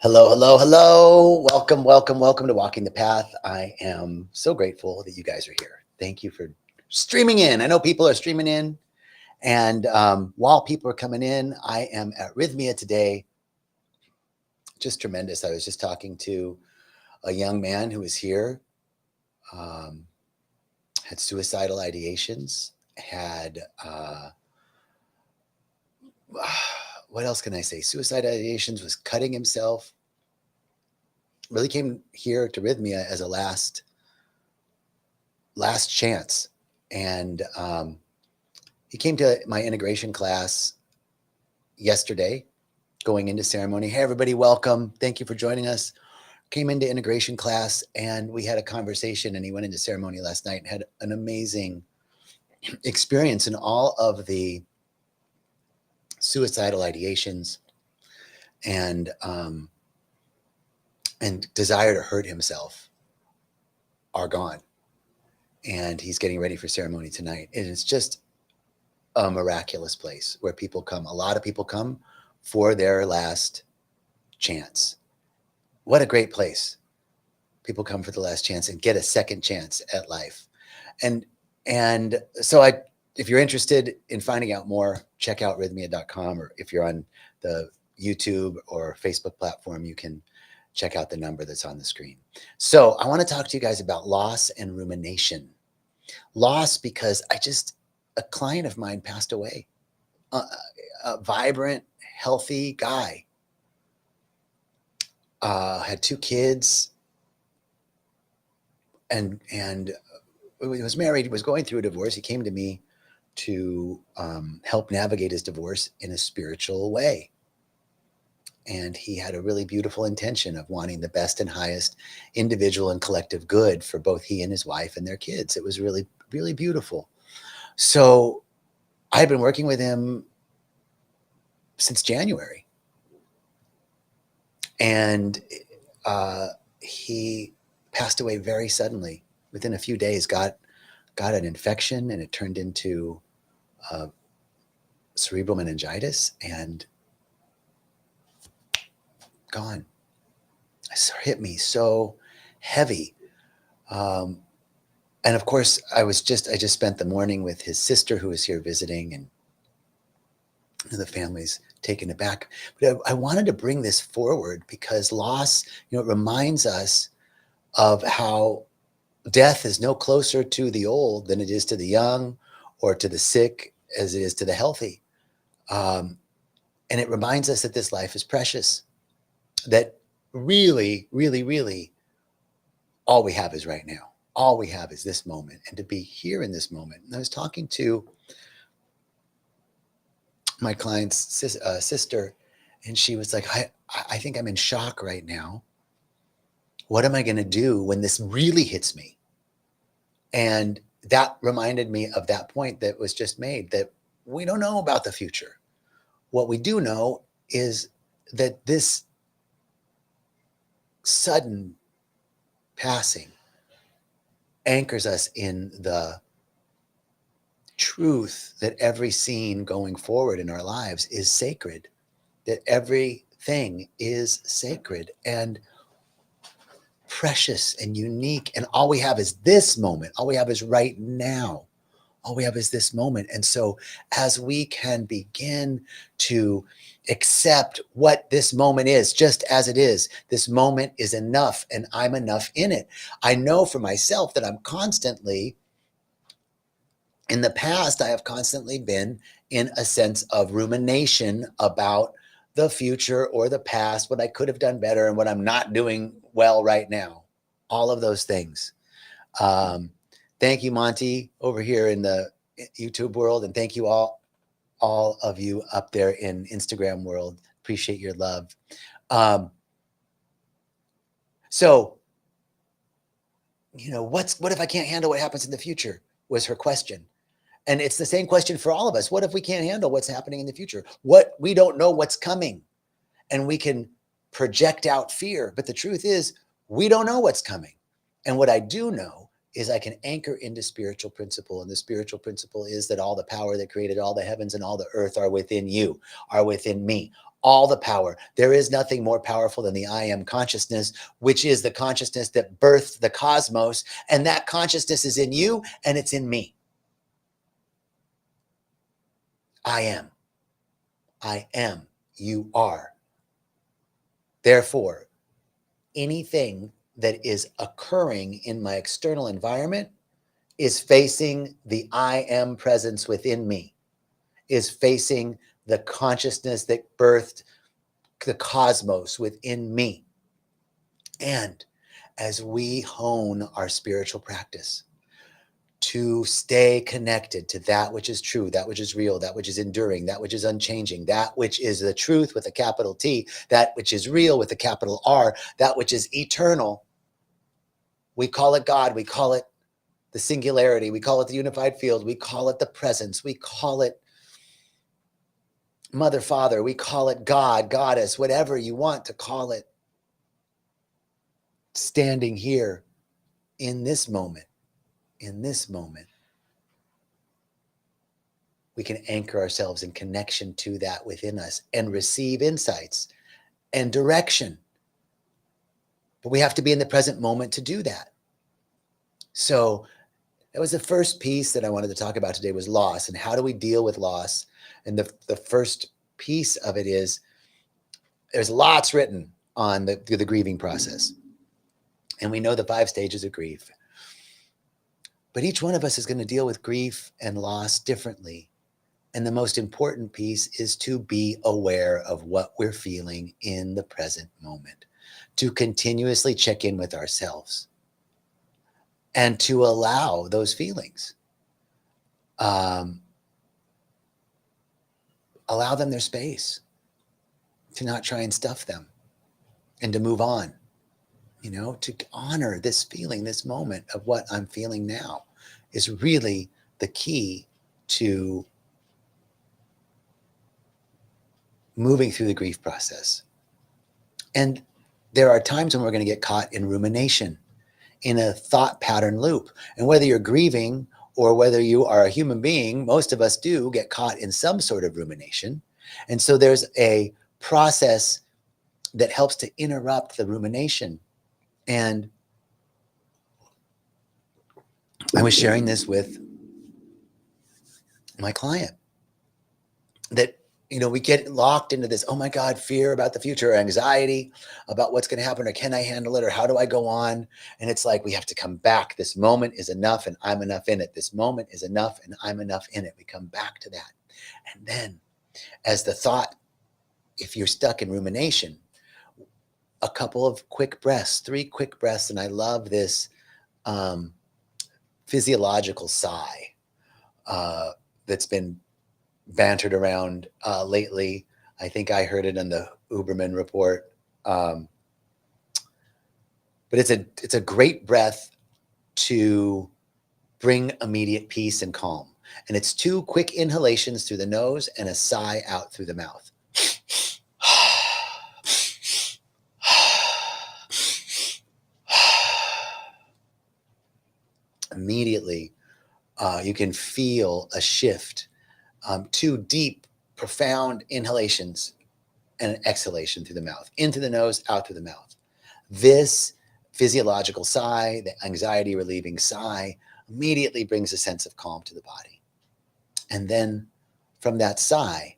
Hello, hello, hello. Welcome, welcome, welcome to Walking the Path. I am so grateful that you guys are here. Thank you for streaming in. I know people are streaming in. And while people are coming in, I am at Rythmia today. Just tremendous. I was just talking to a young man who was here, had suicidal ideations, had, what else can I say? Suicidal ideations, was cutting himself. Really came here to Rythmia as a last chance. And he came to my integration class yesterday, going into ceremony. Hey, everybody, welcome. Thank you for joining us. Came into integration class and we had a conversation, and he went into ceremony last night and had an amazing experience in all of the suicidal ideations and desire to hurt himself are gone. And he's getting ready for ceremony tonight. And it's just a miraculous place where people come. A lot of people come for their last chance. What a great place. People come for the last chance and get a second chance at life. And so if you're interested in finding out more, check out rythmia.com, or if you're on the YouTube or Facebook platform, you can check out the number that's on the screen. So I want to talk to you guys about loss and rumination. Loss because a client of mine passed away, a vibrant, healthy guy, had 2 kids, and he was married. He was going through a divorce. He came to me to help navigate his divorce in a spiritual way. And he had a really beautiful intention of wanting the best and highest individual and collective good for both he and his wife and their kids. It was really, really beautiful. So I've been working with him since January. And he passed away very suddenly. Within a few days, got an infection, and it turned into cerebral meningitis, and gone. It hit me so heavy. And of course, I just spent the morning with his sister, who was here visiting, and the family's taken aback. But I wanted to bring this forward because loss, it reminds us of how death is no closer to the old than it is to the young, or to the sick as it is to the healthy. And it reminds us that this life is precious, that really, really, really all we have is right now. All we have is this moment, and to be here in this moment. And I was talking to my client's sister, and she was like, I think I'm in shock right now. What am I going to do when this really hits me? And that reminded me of that point that was just made, that we don't know about the future. What we do know is that this sudden passing anchors us in the truth that every scene going forward in our lives is sacred, that everything is sacred and precious and unique. And all we have is this moment. All we have is right now. All we have is this moment. And so as we can begin to accept what this moment is, just as it is, this moment is enough, and I'm enough in it. I know for myself that I'm constantly, in the past, I have constantly been in a sense of rumination about the future or the past, what I could have done better and what I'm not doing well right now. All of those things. Thank you, Monty, over here in the YouTube world. And thank you all of you up there in Instagram world. Appreciate your love. So, what if I can't handle what happens in the future, was her question. And it's the same question for all of us. What if we can't handle what's happening in the future? We don't know what's coming, and we can project out fear. But the truth is, we don't know what's coming. And what I do know is I can anchor into spiritual principle. And the spiritual principle is that all the power that created all the heavens and all the earth are within you, are within me. All the power. There is nothing more powerful than the I am consciousness, which is the consciousness that birthed the cosmos. And that consciousness is in you and it's in me. I am. I am. You are. Therefore, anything that is occurring in my external environment is facing the I am presence within me, is facing the consciousness that birthed the cosmos within me. And as we hone our spiritual practice to stay connected to that which is true, that which is real, that which is enduring, that which is unchanging, that which is the truth with a capital T, that which is real with a capital R, that which is eternal, we call it God, we call it the singularity, we call it the unified field, we call it the presence, we call it Mother, Father, we call it God, Goddess, whatever you want to call it. Standing here in this moment, we can anchor ourselves in connection to that within us and receive insights and direction. But we have to be in the present moment to do that. So that was the first piece that I wanted to talk about today, was loss and how do we deal with loss. And the first piece of it is there's lots written on the grieving process. And we know the 5 stages of grief. But each one of us is going to deal with grief and loss differently. And the most important piece is to be aware of what we're feeling in the present moment, to continuously check in with ourselves and to allow those feelings. Allow them their space, to not try and stuff them and to move on, to honor this feeling, this moment of what I'm feeling now is really the key to moving through the grief process. And there are times when we're going to get caught in rumination, in a thought pattern loop. And whether you're grieving or whether you are a human being, most of us do get caught in some sort of rumination. And so there's a process that helps to interrupt the rumination. And I was sharing this with my client that, we get locked into this, oh my God, fear about the future, or anxiety about what's going to happen, or can I handle it, or how do I go on? And it's like, we have to come back. This moment is enough and I'm enough in it. This moment is enough and I'm enough in it. We come back to that. And then as the thought, if you're stuck in rumination, a couple of quick breaths, 3 quick breaths. And I love this physiological sigh that's been bantered around lately. I think I heard it on the Huberman report. But it's a great breath to bring immediate peace and calm. And it's 2 quick inhalations through the nose and a sigh out through the mouth. Immediately, you can feel a shift. 2 deep, profound inhalations and an exhalation through the mouth, into the nose, out through the mouth. This physiological sigh, the anxiety relieving sigh, immediately brings a sense of calm to the body. And then from that sigh,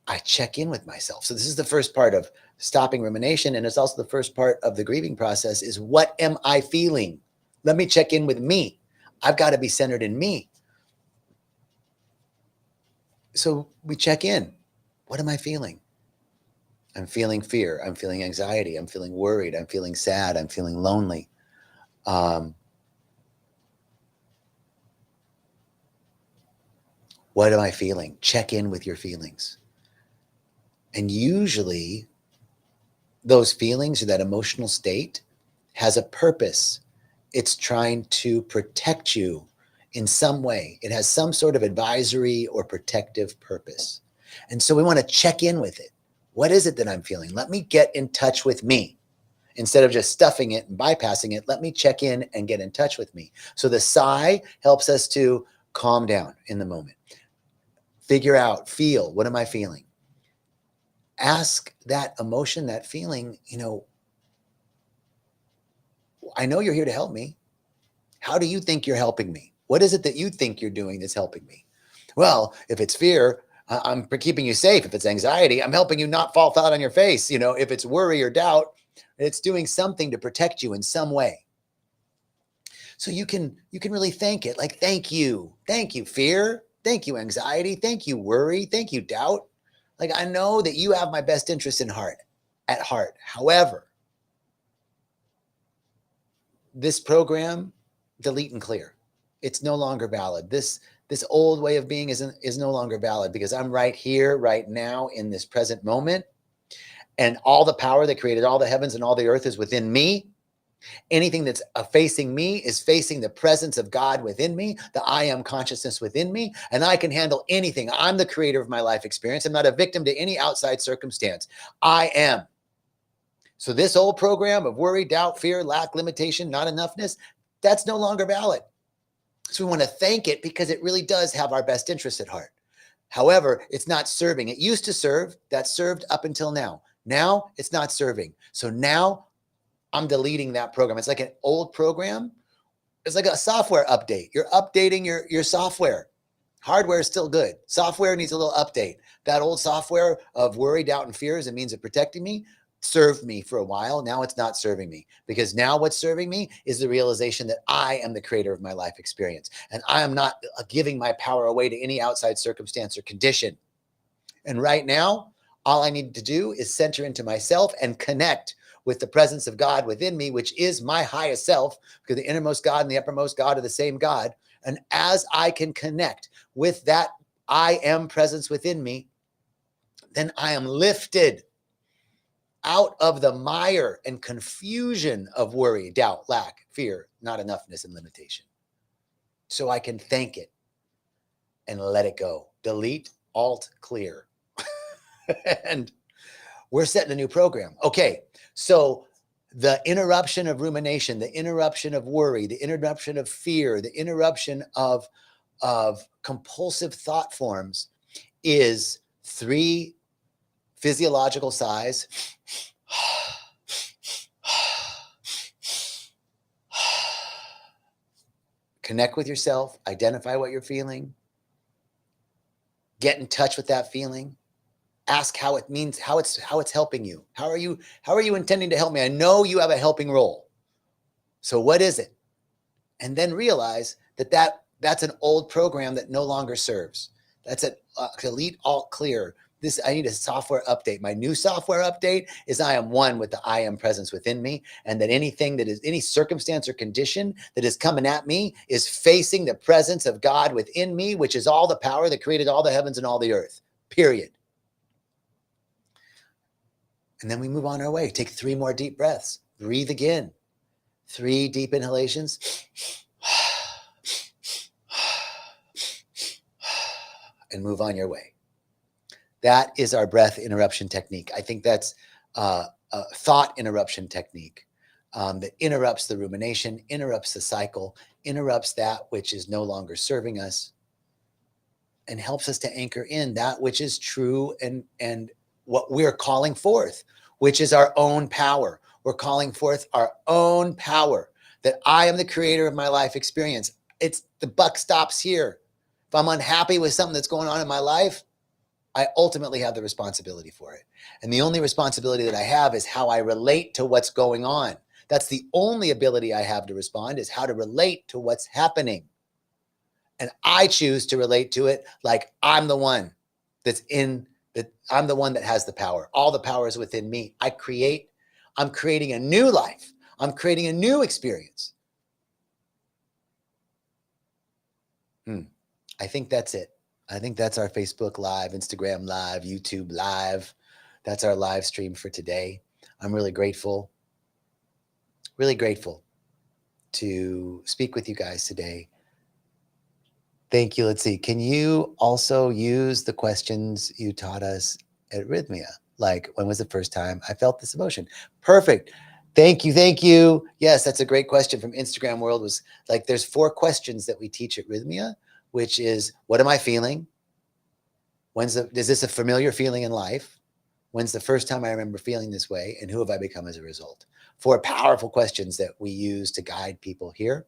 I check in with myself. So this is the first part of stopping rumination. And it's also the first part of the grieving process is, what am I feeling? Let me check in with me. I've got to be centered in me. So we check in. What am I feeling? I'm feeling fear. I'm feeling anxiety. I'm feeling worried. I'm feeling sad. I'm feeling lonely. What am I feeling? Check in with your feelings. And usually those feelings or that emotional state has a purpose. It's trying to protect you in some way. It has some sort of advisory or protective purpose. And so we want to check in with it. What is it that I'm feeling? Let me get in touch with me. Instead of just stuffing it and bypassing it, let me check in and get in touch with me. So the sigh helps us to calm down in the moment. Figure out, feel, what am I feeling? Ask that emotion, that feeling, I know you're here to help me. How do you think you're helping me? What is it that you think you're doing that's helping me? Well, if it's fear, I'm keeping you safe. If it's anxiety, I'm helping you not fall flat on your face. If it's worry or doubt, it's doing something to protect you in some way. So you can really thank it. Like, thank you, fear. Thank you, anxiety. Thank you, worry. Thank you, doubt. Like, I know that you have my best interest at heart. However, this program, delete and clear. It's no longer valid. This old way of being is no longer valid, because I'm right here, right now, in this present moment, and all the power that created all the heavens and all the earth is within me. Anything that's facing me is facing the presence of God within me, the I am consciousness within me, and I can handle anything. I'm the creator of my life experience. I'm not a victim to any outside circumstance. I am. So this old program of worry, doubt, fear, lack, limitation, not enoughness, that's no longer valid. So we want to thank it, because it really does have our best interest at heart. However, it's not serving. It used to serve. That served up until now. Now it's not serving. So now I'm deleting that program. It's like an old program. It's like a software update. You're updating your software. Hardware is still good. Software needs a little update. That old software of worry, doubt, and fear as a means of protecting me served me for a while. Now it's not serving me, because now what's serving me is the realization that I am the creator of my life experience, and I am not giving my power away to any outside circumstance or condition. And right now, all I need to do is center into myself and connect with the presence of God within me, which is my highest self, because the innermost God and the uppermost God are the same God. And as I can connect with that I am presence within me, then I am lifted out of the mire and confusion of worry, doubt, lack, fear, not enoughness, and limitation. So I can thank it and let it go. Delete, alt, clear. And we're setting a new program. Okay, so the interruption of rumination, the interruption of worry, the interruption of fear, the interruption of compulsive thought forms is 3 physiological sighs. Connect with yourself, identify what you're feeling, get in touch with that feeling, ask how it means, how it's helping you. How are you intending to help me? I know you have a helping role. So what is it? And then realize that's an old program that no longer serves. That's an delete, alt, clear. I need a software update. My new software update is I am one with the I am presence within me, and that anything that is any circumstance or condition that is coming at me is facing the presence of God within me, which is all the power that created all the heavens and all the earth, period. And then we move on our way. Take 3 more deep breaths. Breathe again. 3 deep inhalations. And move on your way. That is our breath interruption technique. I think that's a thought interruption technique that interrupts the rumination, interrupts the cycle, interrupts that which is no longer serving us, and helps us to anchor in that which is true and what we're calling forth, which is our own power. We're calling forth our own power, that I am the creator of my life experience. The buck stops here. If I'm unhappy with something that's going on in my life, I ultimately have the responsibility for it. And the only responsibility that I have is how I relate to what's going on. That's the only ability I have to respond, is how to relate to what's happening. And I choose to relate to it like I'm the one I'm the one that has the power. All the power is within me. I'm creating a new life. I'm creating a new experience. I think that's it. I think that's our Facebook Live, Instagram Live, YouTube Live. That's our live stream for today. I'm really grateful to speak with you guys today. Thank you. Let's see. Can you also use the questions you taught us at Rythmia? Like, when was the first time I felt this emotion? Perfect. Thank you. Thank you. Yes, that's a great question from Instagram world. Was like, there's 4 questions that we teach at Rythmia, which is, what am I feeling? Is this a familiar feeling in life? When's the first time I remember feeling this way? And who have I become as a result? 4 powerful questions that we use to guide people here.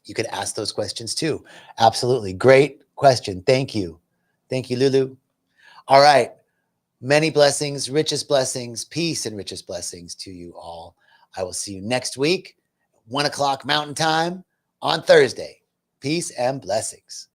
You could ask those questions too. Absolutely. Great question. Thank you. Thank you, Lulu. All right. Many blessings, richest blessings, peace and richest blessings to you all. I will see you next week, 1 o'clock Mountain Time on Thursday. Peace and blessings.